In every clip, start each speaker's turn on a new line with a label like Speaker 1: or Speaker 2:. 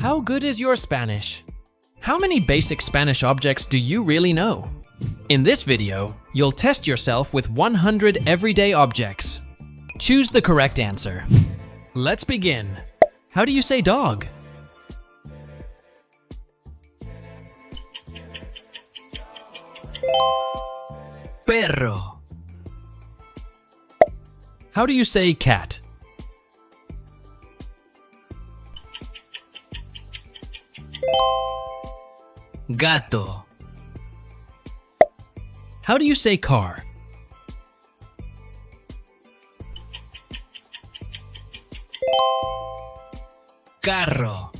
Speaker 1: How good is your Spanish? How many basic Spanish objects do you really know? In this video, you'll test yourself with 100 everyday objects. Choose the correct answer. Let's begin. How do you say dog?
Speaker 2: Perro.
Speaker 1: How do you say cat?
Speaker 2: Gato.
Speaker 1: How do you say car?
Speaker 2: Carro.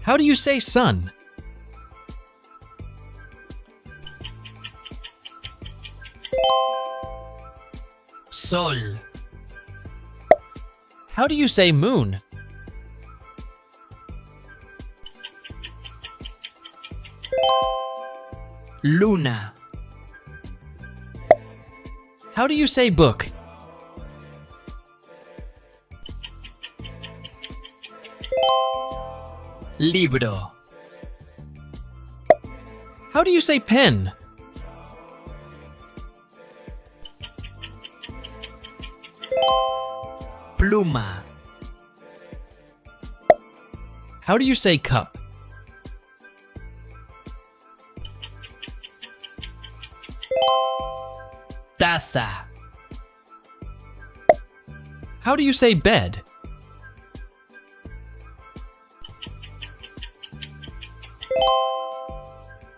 Speaker 1: How do you say sun?
Speaker 2: Sol.
Speaker 1: How do you say moon?
Speaker 2: Luna.
Speaker 1: How do you say book?
Speaker 2: Libro.
Speaker 1: How do you say pen?
Speaker 2: Pluma.
Speaker 1: How do you say cup?
Speaker 2: Taza.
Speaker 1: How do you say bed?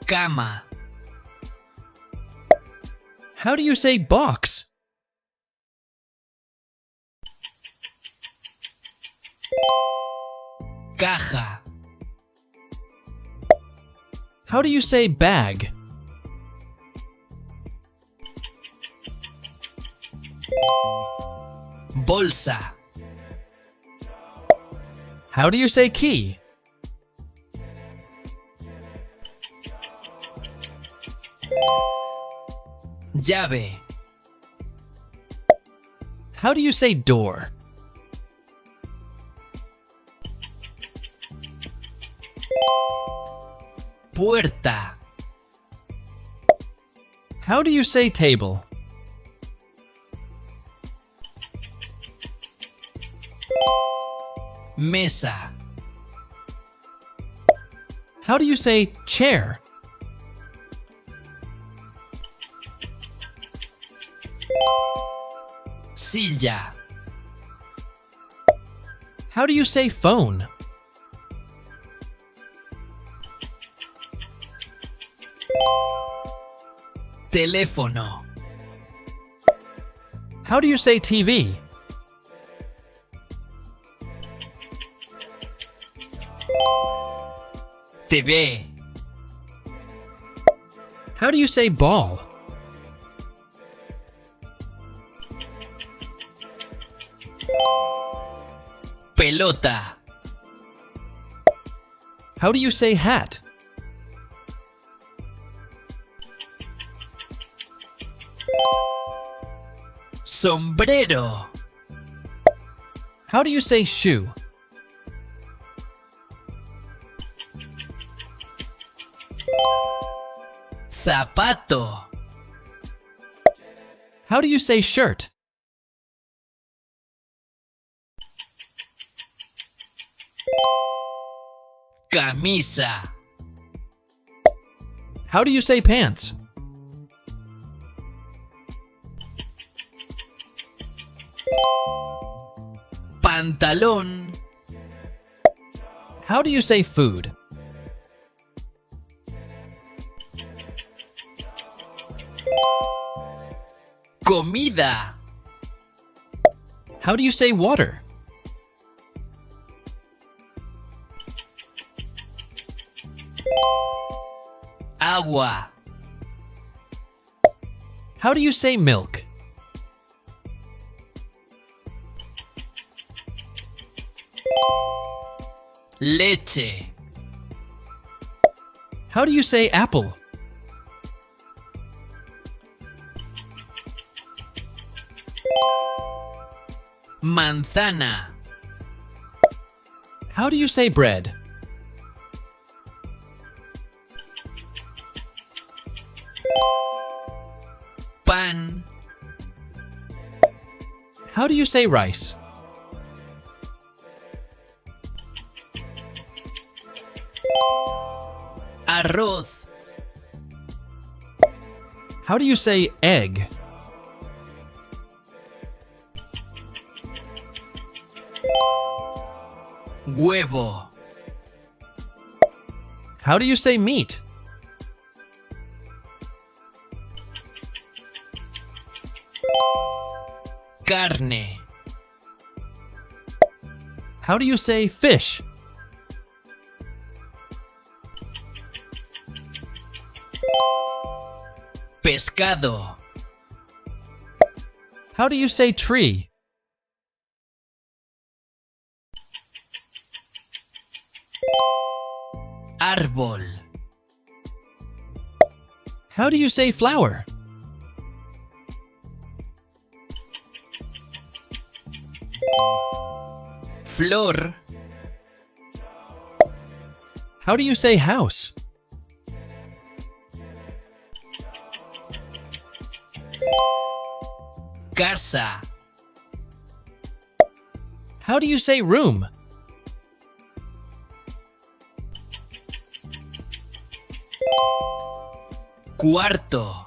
Speaker 2: Cama.
Speaker 1: How do you say box?
Speaker 2: Caja.
Speaker 1: How do you say bag?
Speaker 2: Bolsa.
Speaker 1: How do you say key?
Speaker 2: Llave.
Speaker 1: How do you say door?
Speaker 2: Puerta.
Speaker 1: How do you say table?
Speaker 2: Mesa.
Speaker 1: How do you say chair?
Speaker 2: Silla.
Speaker 1: How do you say phone?
Speaker 2: Teléfono.
Speaker 1: How do you say TV?
Speaker 2: TV.
Speaker 1: How do you say ball?
Speaker 2: Pelota.
Speaker 1: How do you say hat?
Speaker 2: Sombrero.
Speaker 1: How do you say shoe?
Speaker 2: Zapato.
Speaker 1: How do you say shirt?
Speaker 2: Camisa.
Speaker 1: How do you say pants?
Speaker 2: Pantalón.
Speaker 1: How do you say food?
Speaker 2: Comida.
Speaker 1: How do you say water?
Speaker 2: Agua.
Speaker 1: How do you say milk?
Speaker 2: Leche.
Speaker 1: How do you say apple?
Speaker 2: Manzana.
Speaker 1: How do you say bread?
Speaker 2: Pan.
Speaker 1: How do you say rice?
Speaker 2: Arroz.
Speaker 1: How do you say egg?
Speaker 2: Huevo.
Speaker 1: How do you say meat?
Speaker 2: Carne.
Speaker 1: How do you say fish?
Speaker 2: Pescado.
Speaker 1: How do you say tree?
Speaker 2: Árbol.
Speaker 1: How do you say flower?
Speaker 2: Flor.
Speaker 1: How do you say house?
Speaker 2: Casa.
Speaker 1: How do you say room?
Speaker 2: Cuarto.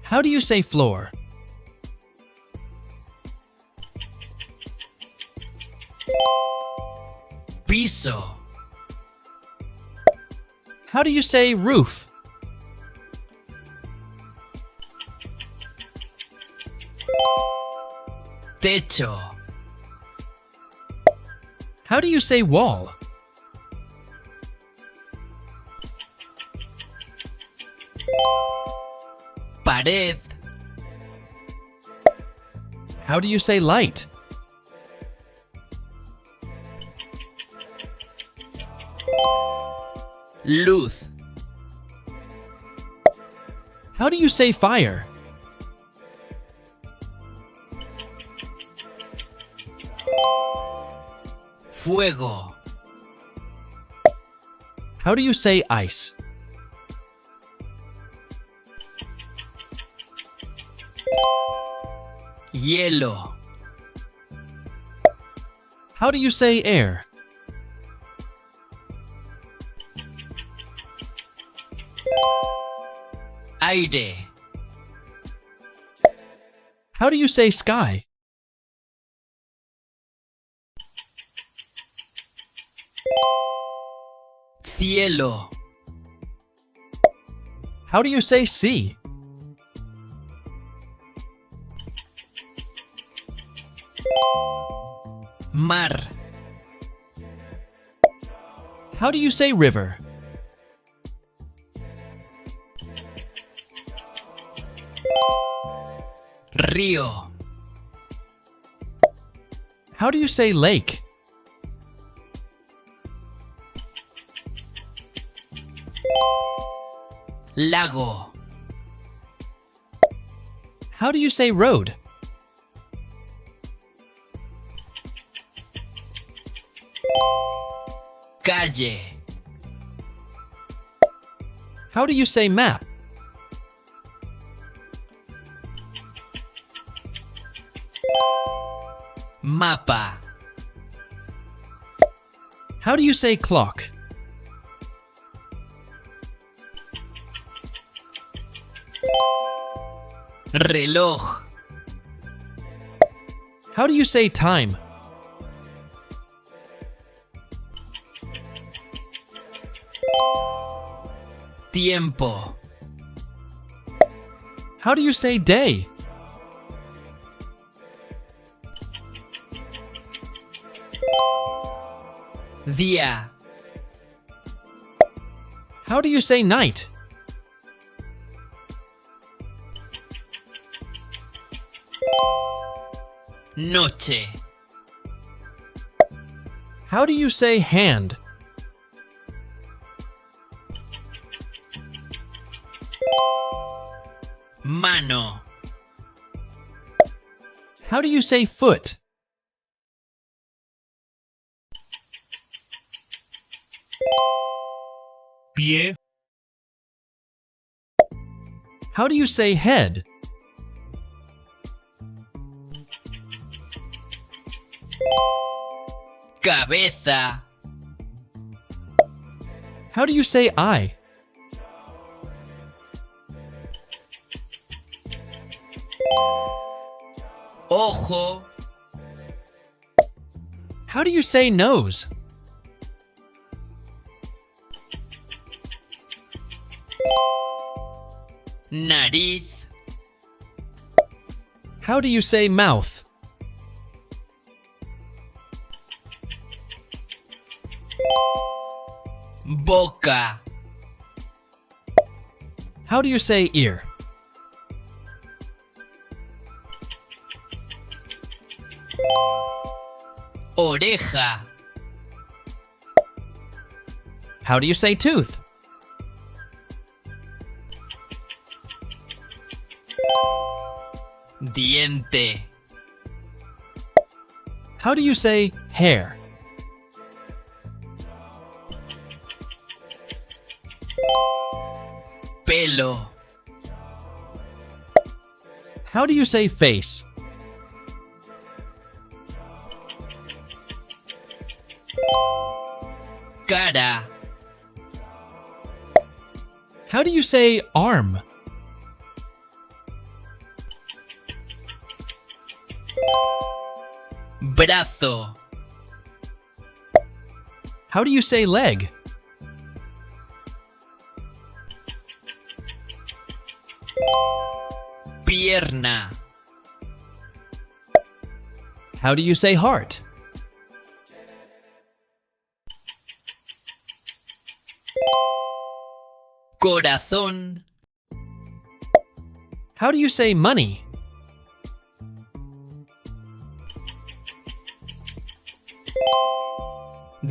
Speaker 1: How do you say floor?
Speaker 2: Piso.
Speaker 1: How do you say roof?
Speaker 2: Techo.
Speaker 1: How do you say wall?
Speaker 2: Pared.
Speaker 1: How do you say light?
Speaker 2: Luz.
Speaker 1: How do you say fire?
Speaker 2: Fuego.
Speaker 1: How do you say ice?
Speaker 2: Hielo.
Speaker 1: How do you say air?
Speaker 2: Aire.
Speaker 1: How do you say sky?
Speaker 2: Cielo.
Speaker 1: How do you say sea?
Speaker 2: Mar.
Speaker 1: How do you say river?
Speaker 2: Río.
Speaker 1: How do you say lake?
Speaker 2: Lago.
Speaker 1: How do you say road?
Speaker 2: Calle.
Speaker 1: How do you say map?
Speaker 2: Mapa.
Speaker 1: How do you say clock?
Speaker 2: Reloj.
Speaker 1: How do you say time?
Speaker 2: Tiempo.
Speaker 1: How do you say day?
Speaker 2: Día.
Speaker 1: How do you say night?
Speaker 2: Noche.
Speaker 1: How do you say hand?
Speaker 2: Mano.
Speaker 1: How do you say foot?
Speaker 3: pie,
Speaker 1: How do you say head?
Speaker 2: cabeza,
Speaker 1: How do you say eye?
Speaker 2: ojo,
Speaker 1: How do you say nose?
Speaker 2: nariz,
Speaker 1: How do you say mouth?
Speaker 2: boca,
Speaker 1: How do you say ear?
Speaker 2: oreja,
Speaker 1: How do you say tooth?
Speaker 2: diente,
Speaker 1: How do you say hair?
Speaker 2: pelo,
Speaker 1: How do you say face?
Speaker 2: cara,
Speaker 1: How do you say arm?
Speaker 2: brazo,
Speaker 1: How do you say leg?
Speaker 2: pierna,
Speaker 1: How do you say heart?
Speaker 2: corazón,
Speaker 1: How do you say money?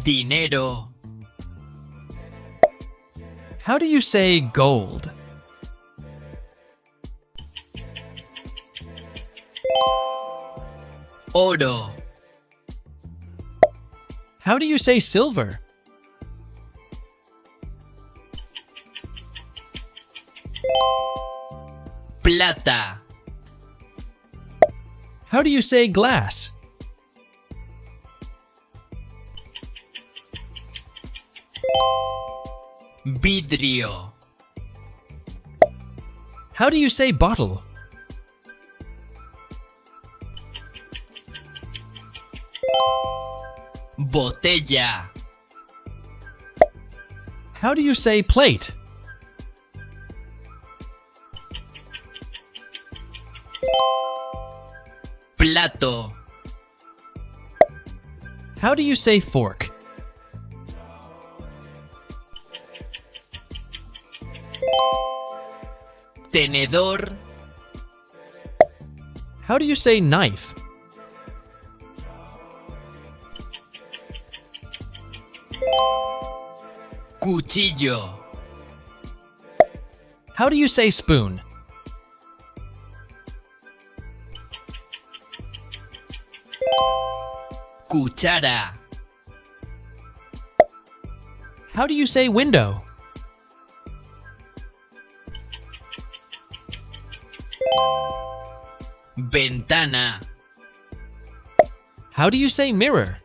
Speaker 2: dinero,
Speaker 1: How do you say gold?
Speaker 2: oro,
Speaker 1: How do you say silver?
Speaker 2: plata,
Speaker 1: How do you say glass?
Speaker 2: vidrio,
Speaker 1: How do you say bottle?
Speaker 2: botella,
Speaker 1: How do you say plate?
Speaker 2: plato,
Speaker 1: How do you say fork?
Speaker 2: tenedor,
Speaker 1: How do you say knife?
Speaker 2: cuchillo,
Speaker 1: How do you say spoon?
Speaker 2: cuchara,
Speaker 1: How do you say window?
Speaker 2: ventana,
Speaker 1: How do you say mirror?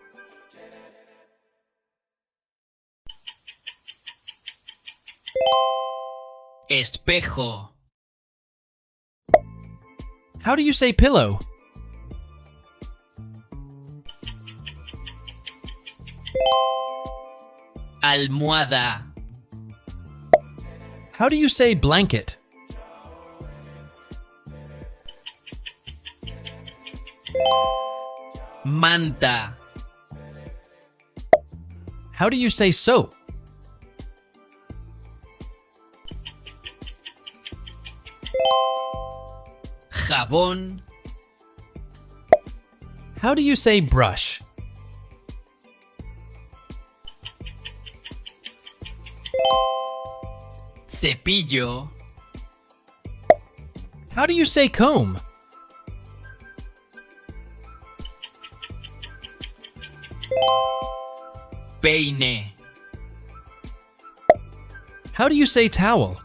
Speaker 2: espejo,
Speaker 1: How do you say pillow?
Speaker 2: almohada,
Speaker 1: How do you say blanket?
Speaker 2: manta,
Speaker 1: How do you say soap?
Speaker 2: jabón,
Speaker 1: How do you say brush?
Speaker 2: cepillo,
Speaker 1: How do you say comb?
Speaker 2: peine,
Speaker 1: How do you say towel?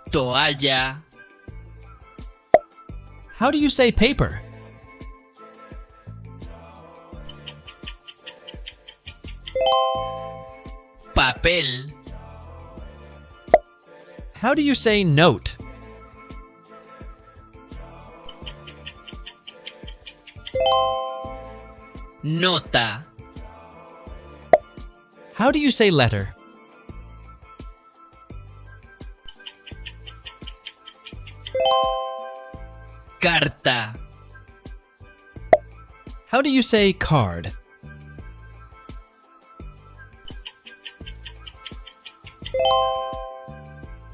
Speaker 2: Toalla.
Speaker 1: How do you say paper?
Speaker 2: Papel.
Speaker 1: How do you say note?
Speaker 2: Nota.
Speaker 1: How do you say letter?
Speaker 2: Carta.
Speaker 1: How do you say card?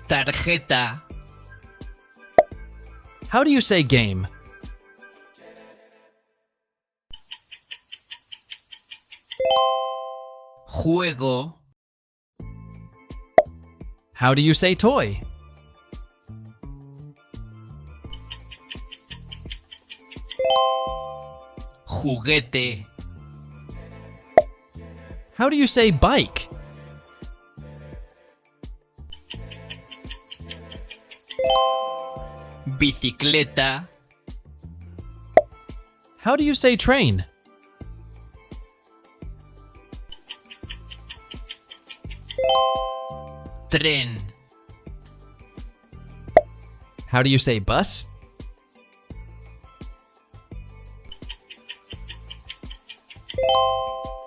Speaker 2: Tarjeta.
Speaker 1: How do you say game?
Speaker 2: Juego.
Speaker 1: How do you say toy?
Speaker 2: Juguete.
Speaker 1: How do you say bike?
Speaker 2: Bicicleta.
Speaker 1: How do you say train?
Speaker 2: Tren.
Speaker 1: How do you say bus?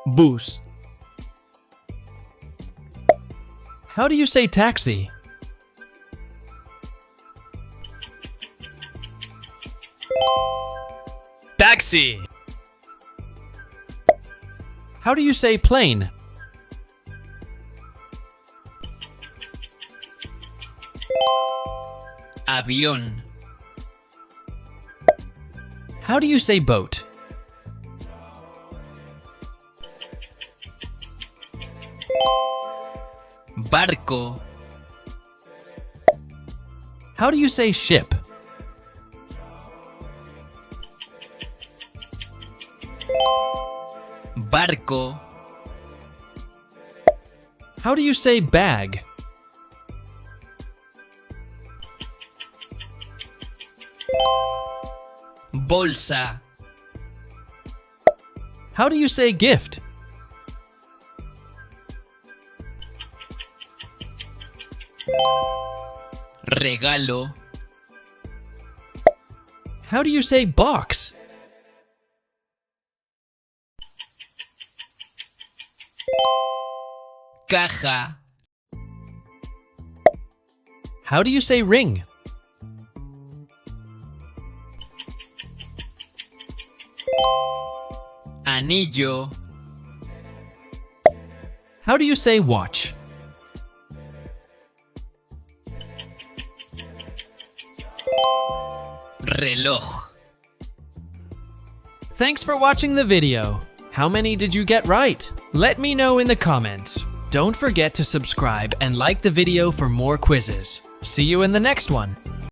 Speaker 1: Bus. How do you say taxi? Taxi. How do you say plane?
Speaker 2: Avión.
Speaker 1: How do you say boat?
Speaker 2: Barco.
Speaker 1: How do you say ship?
Speaker 2: Barco.
Speaker 1: How do you say bag?
Speaker 2: Bolsa.
Speaker 1: How do you say gift?
Speaker 2: Regalo.
Speaker 1: How do you say box?
Speaker 2: Caja.
Speaker 1: How do you say ring?
Speaker 2: Anillo.
Speaker 1: How do you say watch?
Speaker 2: Reloj.
Speaker 1: Thanks for watching the video. How many did you get right? Let me know in the comments. Don't forget to subscribe and like the video for more quizzes. See you in the next one.